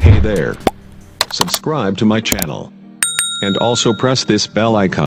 Hey there. Subscribe to my channel. And also press this bell icon.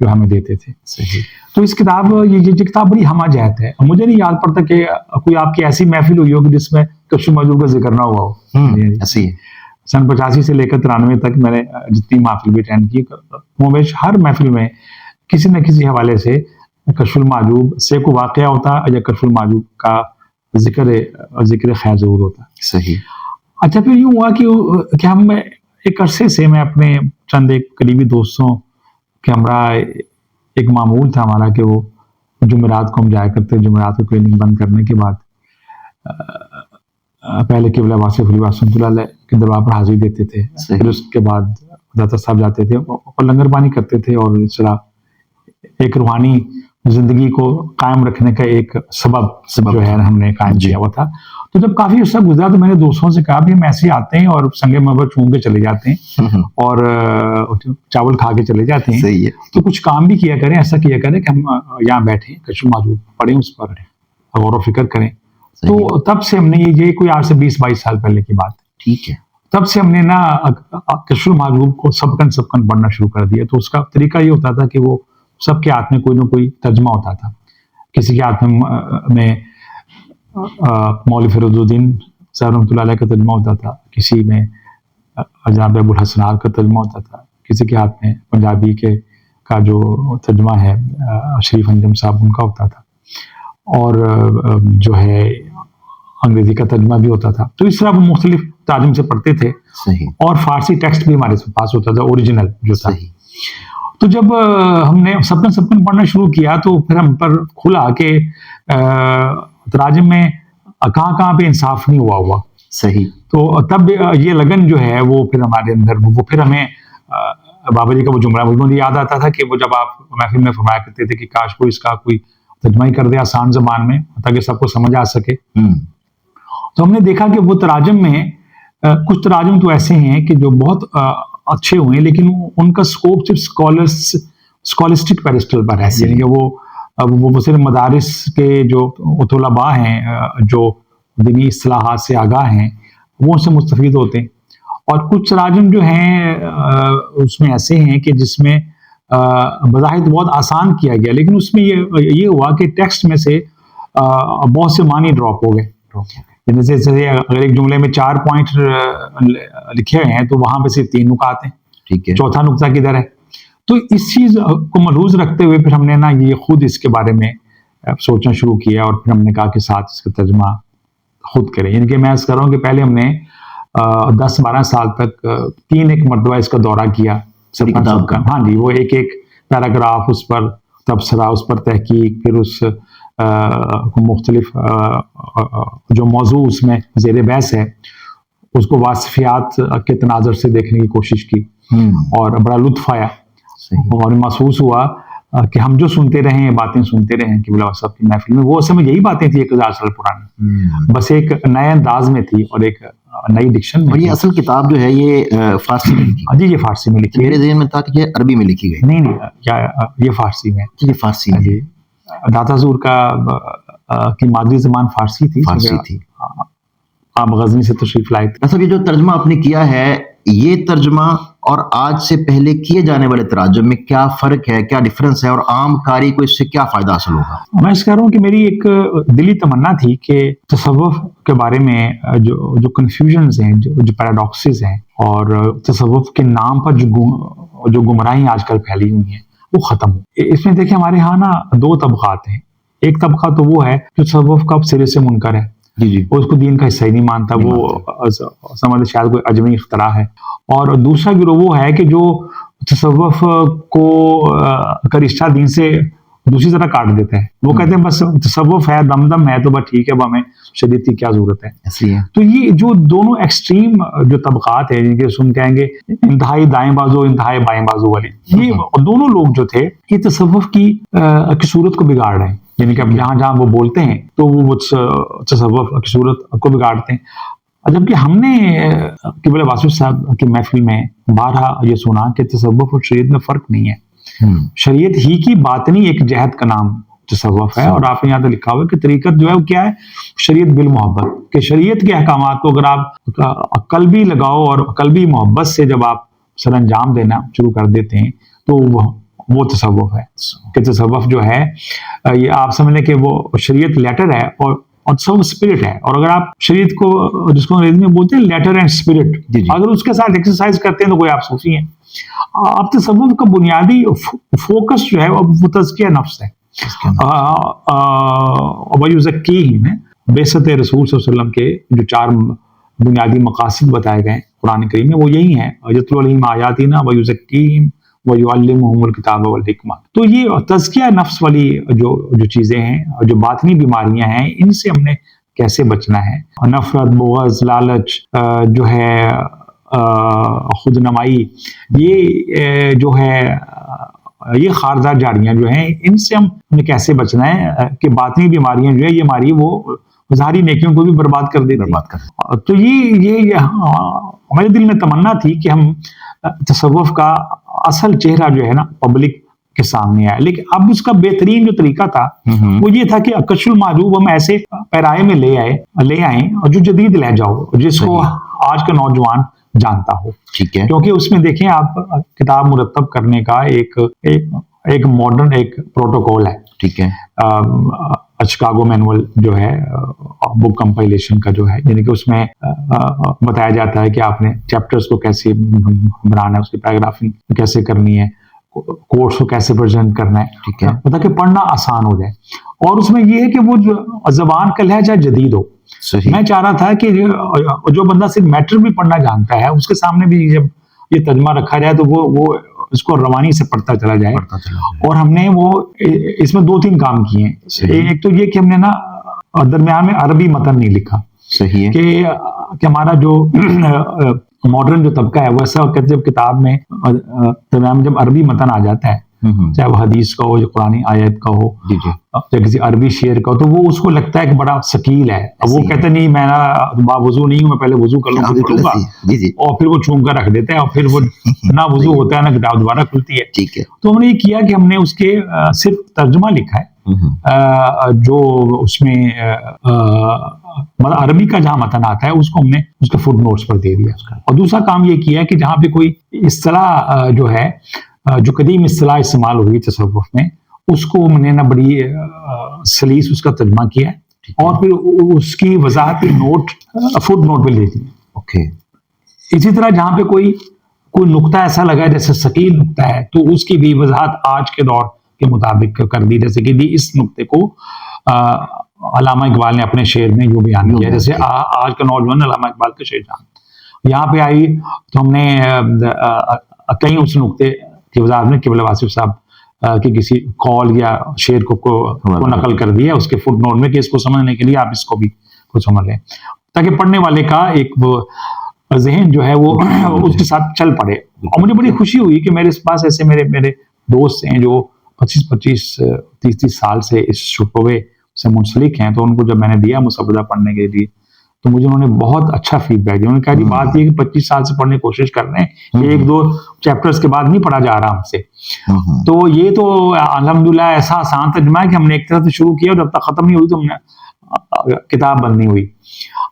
جو ہمیں دیتے تھے. صحیح. تو اس کتاب یہ کتاب بڑی ہمہ جہت ہے. مجھے نہیں یاد پڑتا کہ کوئی آپ کی ایسی محفل ہوئی ہوگی جس میں کشف موضوع کا ذکر نہ ہوا ہو. ایسی ہے. سن 85 سے لے کر 93 تک میں نے جتنی محفل بھی اٹینڈ کی, ہر محفل میں کسی نہ کسی حوالے سے کشف المحجوب سے کوئی واقعہ ہوتا یا کشف المحجوب کا ذکر خیر ضرور ہوتا. صحیح. اچھا, پھر یوں ہوا کہ ہم ایک عرصے سے میں اپنے چند ایک قریبی دوستوں کے ہمراہ ایک معمول تھا ہمارا کہ وہ جمعرات کو ہم جایا کرتے. جمعرات کو کلینک بند کرنے کے بعد پہلے قبلہ واصف علی رحمۃ اللہ علیہ کے دربار پر حاضری دیتے تھے. پھر اس کے بعد داتا صاحب جاتے تھے اور لنگر پانی کرتے تھے, اور اس طرح ایک روحانی زندگی کو قائم رکھنے کا ایک سبب جو ہے ہم نے قائم کیا ہوا تھا. تو جب کافی عرصہ گزرا تو میں نے دوستوں سے کہا بھی ہم ایسے آتے ہیں اور سنگ مرمر چون کے چلے جاتے ہیں اور چاول کھا کے چلے جاتے ہیں. صحیح ہے. تو کچھ کام بھی کیا کریں, ایسا کیا کریں کہ ہم یہاں بیٹھیں, کشف المحجوب پڑھیں, اس پر غور و فکر کریں. تو تب سے ہم نے یہ کوئی آج سے 20-22 سال پہلے کی بات ہے. ٹھیک ہے. تب سے ہم نے نا کشف المحجوب کو سبکن پڑھنا شروع کر دیا. تو اس کا طریقہ یہ ہوتا تھا کہ وہ سب کے ہاتھ میں کوئی نہ کوئی ترجمہ ہوتا تھا. کسی کے ہاتھ میں مولوی فیروز الدین صاحب رحمۃ اللہ علیہ کا ترجمہ ہوتا تھا, کسی میں جناب ابو الحسن کا ترجمہ ہوتا تھا, کسی کے ہاتھ میں پنجابی کا جو ترجمہ ہے شریف انجم صاحب ان کا ہوتا تھا, اور جو ہے انگریزی کا ترجمہ بھی ہوتا تھا. تو اس طرح وہ مختلف ترجم سے پڑھتے تھے. صحیح. اور فارسی ٹیکسٹ بھی ہمارے پاس ہوتا تھا, اوریجنل جو تھا. صحیح. تو جب ہم نے سبکن پڑھنا شروع کیا تو پھر ہم پر کھلا کہ تراجم میں کہاں پہ انصاف نہیں ہوا. صحیح. تو تب یہ لگن جو ہے وہ پھر ہمارے اندر وہ پھر ہمیں بابا جی کا وہ جملہ مجھے یاد آتا تھا کہ وہ جب آپ محفل میں فرمایا کرتے تھے کہ کاش کوئی اس کا کوئی ترجمہ ہی کر دے آسان زبان میں تاکہ سب کو سمجھ آ سکے. تو ہم نے دیکھا کہ وہ تراجم میں کچھ تراجم تو ایسے ہیں کہ جو بہت اچھے ہوئے, لیکن ان کا سکوپ صرف اسکالسٹک پیڈسٹل پر ہے. یعنی کہ وہ صرف مدارس کے جو طلباء ہیں جو دینی اصطلاحات سے آگاہ ہیں وہ ان سے مستفید ہوتے ہیں. اور کچھ تراجم جو ہیں اس میں ایسے ہیں کہ جس میں بظاہر بہت آسان کیا گیا, لیکن اس میں یہ ہوا کہ ٹیکسٹ میں سے بہت سے معنی ڈراپ ہو گئے. جیسے اگر ایک جملے میں 4 پوائنٹ لکھے ہوئے ہیں تو وہاں پہ صرف 3 نکات ہیں. ٹھیک ہے. چوتھا نقطہ کدھر ہے؟ تو اس چیز کو ملحوظ رکھتے ہوئے پھر ہم نے نا یہ خود اس کے بارے میں سوچنا شروع کیا, اور پھر ہم نے کہا کہ ساتھ اس کا ترجمہ خود کریں. یعنی کہ میں اس کر رہا ہوں کہ پہلے ہم نے 10-12 سال تک 3 مرتبہ اس کا دورہ کیا کتاب کا. ہاں جی, وہ ایک پیراگراف, اس پر تبصرہ, اس پر تحقیق, پھر اس مختلف جو موضوع اس میں زیر بحث ہے اس کو واصفیات کے تناظر سے دیکھنے کی کوشش کی, اور بڑا لطف آیا. اور محسوس ہوا کہ ہم جو سنتے رہے ہیں, باتیں سنتے رہے ہیں کہ قبلہ صاحب کی محفل میں, وہ اصل میں یہی باتیں تھی 1000 سال پرانی, بس ایک نئے انداز میں تھی اور ایک نئی ڈکشن میں. اور یہ اصل کتاب جو ہے یہ فارسی میں لکھی. جی, یہ فارسی میں لکھی. میرے ذہن میں تھا کہ یہ عربی میں لکھی گئی. نہیں, یہ فارسی میں. یہ فارسی میں. جی, داتا حضور کی مادری زبان فارسی تھی. آپ غزنی سے تشریف لائے تھے. اصل یہ جو ترجمہ آپ نے کیا ہے, یہ ترجمہ اور آج سے پہلے کیے جانے والے تراجم میں کیا فرق ہے, کیا ڈفرنس ہے, اور عام قاری کو اس سے کیا فائدہ حاصل ہوگا؟ میں اس کہہ رہا ہوں کہ میری ایک دلی تمنا تھی کہ تصوف کے بارے میں جو کنفیوژنز ہیں, جو پیراڈاکسز ہیں, اور تصوف کے نام پر جو گمراہی آج کل پھیلی ہوئی ہیں وہ ختم ہو. اس میں دیکھیں ہمارے ہاں نا 2 طبقات ہیں. ایک طبقہ تو وہ ہے جو تصوف کا سرے سے منکر ہے, جی, وہ اس کو دین کا حصہ ہی نہیں مانتا, وہ سمجھ شاید کوئی اجمی اختراع ہے. اور دوسرا گروہ وہ ہے کہ جو تصوف کو کا رشتہ دین سے دوسری طرح کاٹ دیتا ہے. وہ کہتے ہیں بس تصوف ہے, دم ہے تو بس ٹھیک ہے, ہمیں شریعت کی کیا ضرورت ہے. تو یہ جو دونوں ایکسٹریم جو طبقات ہیں, جن کے سن کہیں گے انتہائی دائیں بازو, انتہائی بائیں بازو والی, یہ دونوں لوگ جو تھے یہ تصوف کی صورت کو بگاڑ رہے ہیں. یعنی کہ جہاں وہ بولتے ہیں تو وہ تصوف کی صورت کو بگاڑتے ہیں. جبکہ ہم نے قبلہ واصف صاحب کی محفل میں بارہا یہ سنا کہ تصوف اور شریعت میں فرق نہیں ہے. شریعت ہی کی باطنی ایک جہت کا نام تصوف ہے, اور آپ نے یہاں پہ لکھا ہوا ہے کہ طریقت جو ہے وہ کیا ہے, شریعت بالمحبت. کہ شریعت کے احکامات کو اگر آپ قلبی لگاؤ اور قلبی محبت سے جب آپ سر انجام دینا شروع کر دیتے ہیں تو وہ تصوف ہے کہ تصوف جو ہے یہ آپ سمجھ لیں کہ وہ شریعت لیٹر ہے اور تصوف اسپرٹ ہے. اور اگر آپ شریعت کو جس کو انگریزی میں بولتے ہیں لیٹر اینڈ اسپرٹ, اگر اس کے ساتھ ایکسرسائز کرتے ہیں تو کوئی آپ صوفی ہیں. آپ تصوف کا بنیادی فوکس جو ہے وہ تزکیہ نفس ہے. وَيُزَكِّيهِمْ ہے بعثت رسول صلی اللہ علیہ وسلم کے جو 4 بنیادی مقاصد بتائے گئے قرآن کریم میں وہ یہی ہیں, یتلو علیہم آیاتنا وَيُزَكِّيهِمْ وَيُعَلِّمُهُمُ الْكِتَابَ وَالْحِکمَۃ. تو یہ تزکیہ نفس والی جو چیزیں ہیں, جو باطنی بیماریاں ہیں, ان سے ہم نے کیسے بچنا ہے. نفرت, بغض, لالچ جو ہے, خود نمائی, یہ جو ہے یہ خارزہ جاڑیاں جو ہیں, ان سے ہمیں کیسے بچنا ہے کہ باطنی بیماریاں جو ہے یہ ہماری وہ ظاہری نیکیوں کو بھی برباد کر دیتی ہیں. تو یہ ہمارے دل میں تمنا تھی کہ ہم تصوف کا اصل چہرہ جو ہے نا پبلک کے سامنے آئے. لیکن اب اس کا بہترین جو طریقہ تھا وہ یہ تھا کہ کشف المعجوب ہم ایسے پیرائے میں لے آئیں اور جو جدید لہجہ ہو, جس کو آج کا نوجوان جانتا ہو. ٹھیک ہے, کیونکہ اس میں دیکھیں آپ کتاب مرتب کرنے کا ایک ماڈرن ایک پروٹوکول ہے. ٹھیک ہے, شکاگو مینول جو ہے بک کمپائلیشن کا جو ہے, یعنی کہ اس میں بتایا جاتا ہے کہ آپ نے چیپٹرز کو کیسے بنانا ہے, اس کی پیراگرافنگ کیسے کرنی ہے, کورس کو کیسے پریزنٹ کرنا ہے. ٹھیک ہے, تاکہ پڑھنا آسان ہو جائے. اور اس میں یہ ہے کہ وہ زبان کا لہجہ جدید ہو. میں چاہ رہا تھا کہ جو بندہ صرف میٹر بھی پڑھنا جانتا ہے اس کے سامنے بھی جب یہ ترجمہ رکھا جائے تو وہ اس کو روانی سے پڑھتا چلا جائے. اور ہم نے وہ اس میں 2-3 کام کیے ہیں. ایک تو یہ کہ ہم نے نا درمیان میں عربی متن نہیں لکھا. صحیح ہے کہ ہمارا جو ماڈرن جو طبقہ ہے وہ ایسا کہ جب کتاب میں درمیان میں جب عربی متن آ جاتا ہے, چاہے وہ حدیث کا ہو یا قرآنی آیت کا ہو یا کسی عربی شعر کا ہو, تو وہ اس کو لگتا ہے کہ بڑا ثقیل ہے. اب وہ کہتے نہیں میں با وضو نہیں ہوں, میں پہلے وضو کر لوں اور پھر وہ چوم کر رکھ دیتا ہے اور پھر وہ نہ وضو ہوتا ہے نہ کتاب دوبارہ کھلتی ہے. ٹھیک ہے, تو ہم نے یہ کیا کہ ہم نے اس کے صرف ترجمہ لکھا ہے جو اس میں عربی کا جہاں متن آتا ہے اس کو ہم نے اس کے فٹ نوٹس پر دے دیا. اور دوسرا کام یہ کیا ہے کہ جہاں پہ کوئی اصطلاح جو ہے جو قدیم اصطلاح استعمال ہوئی تصوف میں, اس کو ہم نے نا بڑی سلیس اس کا ترجمہ کیا ہے اور پھر اس کی وضاحت نوٹ فٹ نوٹ پہ لے دی. اوکے, اسی طرح جہاں پہ کوئی نقطہ ایسا لگا جیسے ثقیل نقطہ ہے تو اس کی بھی وضاحت آج کے دور کے مطابق کر دی. جیسے کہ اس نقطے کو علامہ اقبال نے اپنے شعر میں یوں بیان کیا, جیسے آج کا نوجوان علامہ اقبال کا شعر جان یہاں پہ آئی تو ہم نے کہیں اس نقطے کی وضاحت میں قبلہ واصف صاحب کہ کسی قول یا شعر کو نقل کر دیا اس کے فٹ نوٹ میں کہ اس کو سمجھنے کے لیے آپ اس کو بھی سمجھ لیں, تاکہ پڑھنے والے کا ایک ذہن جو ہے وہ اس کے ساتھ چل پڑے. اور مجھے بڑی خوشی ہوئی کہ میرے پاس ایسے میرے دوست ہیں جو 25-30 سال سے اس شعبے سے منسلک ہیں. تو ان کو جب میں نے دیا مسودہ پڑھنے کے لیے تو مجھے انہوں نے بہت اچھا فیڈ بیک دیا. انہوں نے کہا جی بات یہ کہ 25 سال سے پڑھنے کی کوشش کر رہے ہیں, 1-2 چیپٹرز کے بعد نہیں پڑھا جا رہا ہم سے. تو یہ تو الحمدللہ ایسا آسان ترجمہ ہے کہ ہم نے ایک طرح سے شروع کیا اور جب تک ختم نہیں ہوئی تو ہم نے کتاب بند نہیں ہوئی.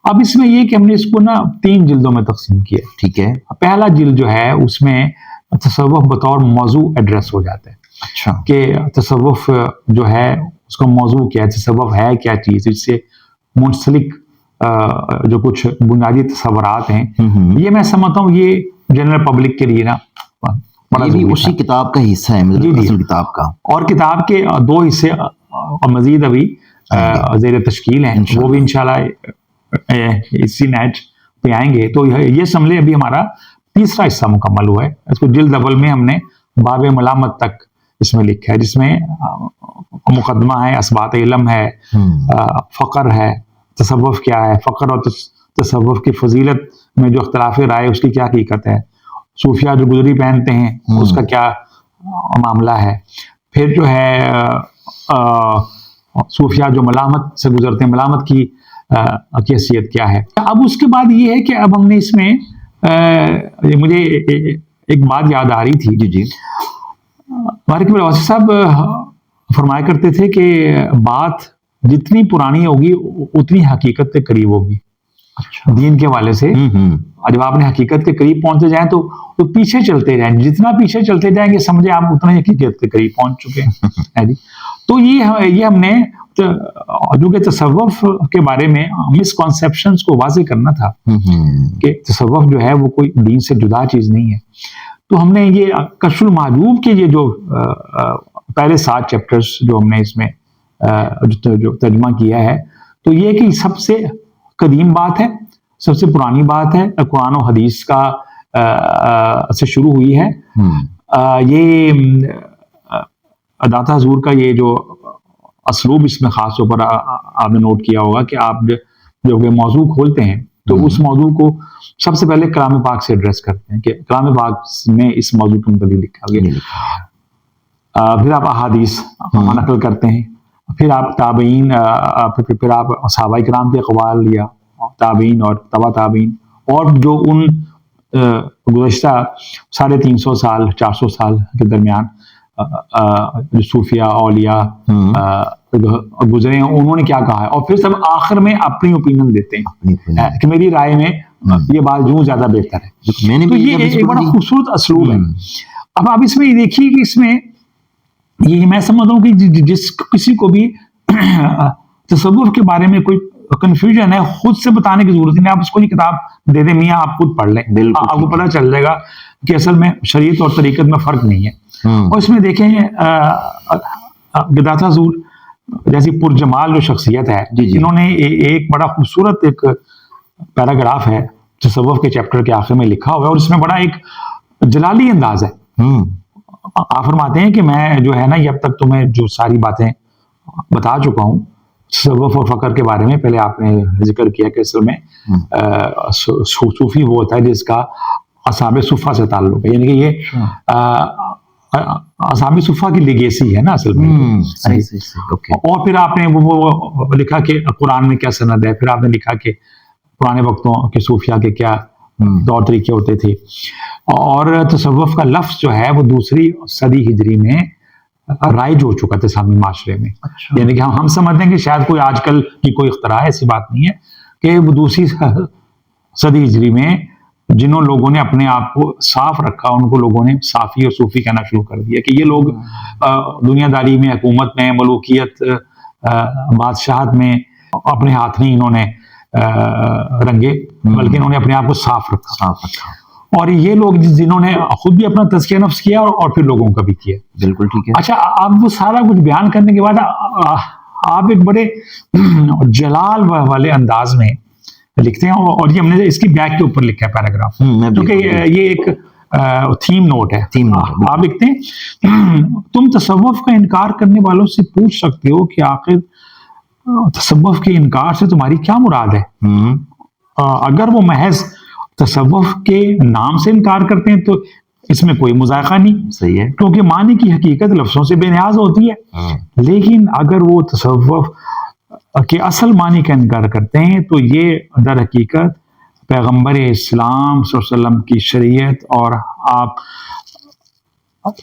اب اس میں یہ کہ ہم نے اس کو نا 3 جلدوں میں تقسیم کیا. ٹھیک ہے, پہلا جلد جو ہے اس میں تصوف بطور موضوع ایڈریس ہو جاتا ہے. اچھا, کہ تصوف جو ہے اس کا موضوع کیا ہے, تصوف ہے کیا چیز, اس سے منسلک جو کچھ بنیادی تصورات ہیں یہ میں سمجھتا ہوں یہ جنرل پبلک کے لیے نا یہ بھی اسی کتاب کا حصہ ہے, اصل کتاب کا. اور کتاب کے 2 حصے مزید ابھی زیر تشکیل ہیں, وہ بھی انشاءاللہ اسی نیٹ پہ آئیں گے. تو یہ سمجھے ابھی ہمارا 3را حصہ مکمل ہوا ہے. اس کو جلد اول میں ہم نے باب ملامت تک اس میں لکھا ہے, جس میں مقدمہ ہے, اسبات علم ہے, فقر ہے, تصوف کیا ہے, فقر اور تصوف کی فضیلت میں جو اختلاف رائے اس کی کیا حقیقت ہے, صوفیہ جو گزری پہنتے ہیں اس کا کیا معاملہ ہے, پھر جو ہے صوفیہ جو ملامت سے گزرتے ہیں ملامت کی حیثیت کیا ہے. اب اس کے بعد یہ ہے کہ اب ہم نے اس میں مجھے ایک بات یاد آ رہی تھی. جی ہمارے قبلہ واصف صاحب فرمایا کرتے تھے کہ بات جتنی پرانی ہوگی اتنی حقیقت کے قریب ہوگی. دین کے حوالے سے. اور جب آپ نے حقیقت کے قریب پہنچتے جائیں تو پیچھے چلتے جائیں, جتنا پیچھے چلتے جائیں گے سمجھے آپ اتنا ہی حقیقت کے قریب پہنچ چکے ہیں. تو یہ ہم نے جو کہ تصوف کے بارے میں مسکنسیپشنز کو واضح کرنا تھا کہ تصوف جو ہے وہ کوئی دین سے جدا چیز نہیں ہے. تو ہم نے یہ کشف المحجوب کے یہ جو پہلے 7 چیپٹرز جو ہم نے اس میں جو ترجمہ کیا ہے, تو یہ کہ سب سے قدیم بات ہے, سب سے پرانی بات ہے, قرآن و حدیث کا سے شروع ہوئی ہے. یہ داتا حضور کا یہ جو اسلوب اس میں خاص طور پر آپ نے نوٹ کیا ہوگا کہ آپ جو موضوع کھولتے ہیں تو اس موضوع کو سب سے پہلے کلام پاک سے ایڈریس کرتے ہیں کہ کلام پاک میں اس موضوع کے متعلق لکھا گیا. پھر آپ احادیث نقل کرتے ہیں, پھر آپ تابعین, پھر آپ صحابہ کرام کے اقوال یا تابعین اور تبع تابعین, اور جو ان گزشتہ 350 سال 400 سال کے درمیان صوفیاء اولیاء گزرے ہیں انہوں نے کیا کہا ہے, اور پھر سب آخر میں اپنی اوپینین دیتے ہیں کہ میری رائے میں یہ بات یوں زیادہ بہتر ہے. تو یہ ایک بڑا خوبصورت اسلوب ہے. اب آپ اس میں یہ دیکھیے کہ اس میں یہ میں سمجھتا ہوں کہ جس کسی کو بھی تصوف کے بارے میں کوئی کنفیوژن ہے خود سے بتانے کی ضرورت نہیں, آپ اس کو یہ کتاب دے دیں میاں آپ خود پڑھ لیں, آپ کو پتہ چل جائے گا کہ اصل میں شریعت اور طریقت میں فرق نہیں ہے. اور اس میں دیکھیں داتا حضور جیسی پرجمال جو شخصیت ہے, انہوں نے ایک بڑا خوبصورت ایک پیراگراف ہے تصوف کے چیپٹر کے آخر میں لکھا ہوا ہے, اور اس میں بڑا ایک جلالی انداز ہے. آپ فرماتے ہیں کہ میں جو ہے نا یہ اب تک تمہیں جو ساری باتیں بتا چکا ہوں تصوف اور فقر کے بارے میں. پہلے آپ نے ذکر کیا کہ اصل میں صوفی وہ ہوتا ہے جس کا اصحاب صفہ سے تعلق ہے, یعنی کہ یہ اصحاب صفہ کی لیگیسی ہے نا اصل میں. اور پھر آپ نے وہ لکھا کہ قرآن میں کیا سند ہے, پھر آپ نے لکھا کہ پرانے وقتوں کے صوفیاء کے کیا طور طریقے ہوتے تھے, اور تصوف کا لفظ جو ہے وہ 2 صدی ہجری میں رائج ہو چکا تھا اسلامی معاشرے میں. یعنی کہ ہم سمجھتے ہیں کہ شاید کوئی آج کل کی کوئی اختراع ہے, ایسی بات نہیں ہے کہ وہ 2 صدی ہجری میں جنہوں لوگوں نے اپنے آپ کو صاف رکھا ان کو لوگوں نے صافی اور صوفی کہنا شروع کر دیا کہ یہ لوگ دنیا داری میں, حکومت میں, ملوکیت, بادشاہت میں اپنے ہاتھ نہیں انہوں نے رنگے, بلکہ انہوں نے اپنے آپ کو صاف رکھا. اور یہ لوگ جنہوں نے خود بھی اپنا تزکیہ نفس کیا اور پھر لوگوں کا بھی کیا. بالکل ٹھیک ہے. اچھا, آپ وہ سارا کچھ بیان کرنے کے بعد آپ ایک بڑے جلال والے انداز میں لکھتے ہیں, اور یہ ہم نے اس کی بیک کے اوپر لکھا ہے پیراگراف, کیونکہ یہ ایک تھیم نوٹ ہے. آپ لکھتے ہیں تم تصوف کا انکار کرنے والوں سے پوچھ سکتے ہو کہ آخر تصوف کے انکار سے تمہاری کیا مراد ہے. اگر وہ محض تصوف کے نام سے انکار کرتے ہیں تو اس میں کوئی مذائقہ نہیں, صحیح ہے, کیونکہ معنی کی حقیقت لفظوں سے بے نیاز ہوتی ہے. لیکن اگر وہ تصوف کے اصل معنی کا انکار کرتے ہیں تو یہ در حقیقت پیغمبر اسلام صلی اللہ علیہ وسلم کی شریعت اور آپ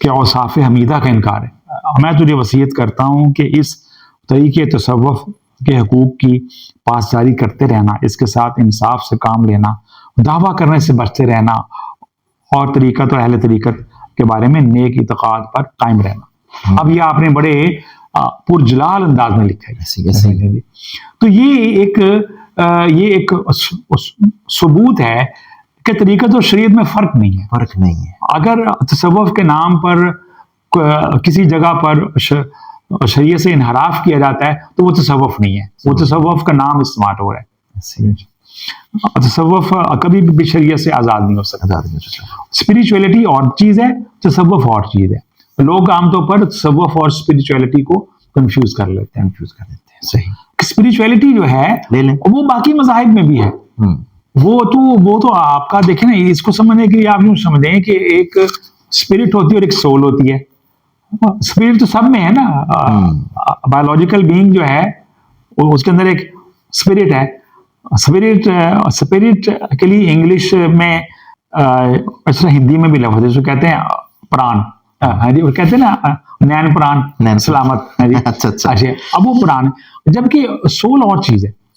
کے اوصاف حمیدہ کا انکار ہے. میں تجھے وصیت کرتا ہوں کہ اس طریقے تصوف کے حقوق کی پاسداری کرتے رہنا, اس کے ساتھ انصاف سے کام لینا, دعویٰ کرنے سے بچتے رہنا, اور طریقت اور اہل طریقت کے بارے میں نیک اعتقاد پر قائم رہنا. اب یہ آپ نے بڑے پرجلال انداز میں لکھا ہے. تو یہ ایک ثبوت ہے کہ طریقت اور شریعت میں فرق نہیں ہے. اگر تصوف کے نام پر کسی جگہ پر شریعت سے انحراف کیا جاتا ہے تو وہ تصوف نہیں ہے, وہ تصوف کا نام استعمال ہو رہا ہے. تصوف کبھی بھی شریعت سے آزاد نہیں ہو سکتا. اسپریچولیٹی اور چیز ہے, تصوف اور چیز ہے. لوگ عام طور پر تصوف اور اسپریچولیٹی کو کنفیوز کر لیتے ہیں. صحیح. اسپریچولیٹی جو ہے وہ باقی مذاہب میں بھی ہے. وہ تو آپ کا دیکھیں نا, اس کو سمجھنے کے لیے آپ یوں سمجھیں کہ ایک اسپرٹ ہوتی ہے اور ایک سول ہوتی ہے. اسپرٹ تو سب میں ہے نا, بایولوجیکل بینگ جو ہے اس کے اندر ایک اسپرٹ ہے. اسپرٹ کے لیے انگلش میں اس طرح ہندی میں بھی لفظ ہے جو کہتے ہیں پران. وہ کہتے ہیں نا نین پران, سلامت. اچھا, اب وہ پران, جبکہ سول اور چیز ہے.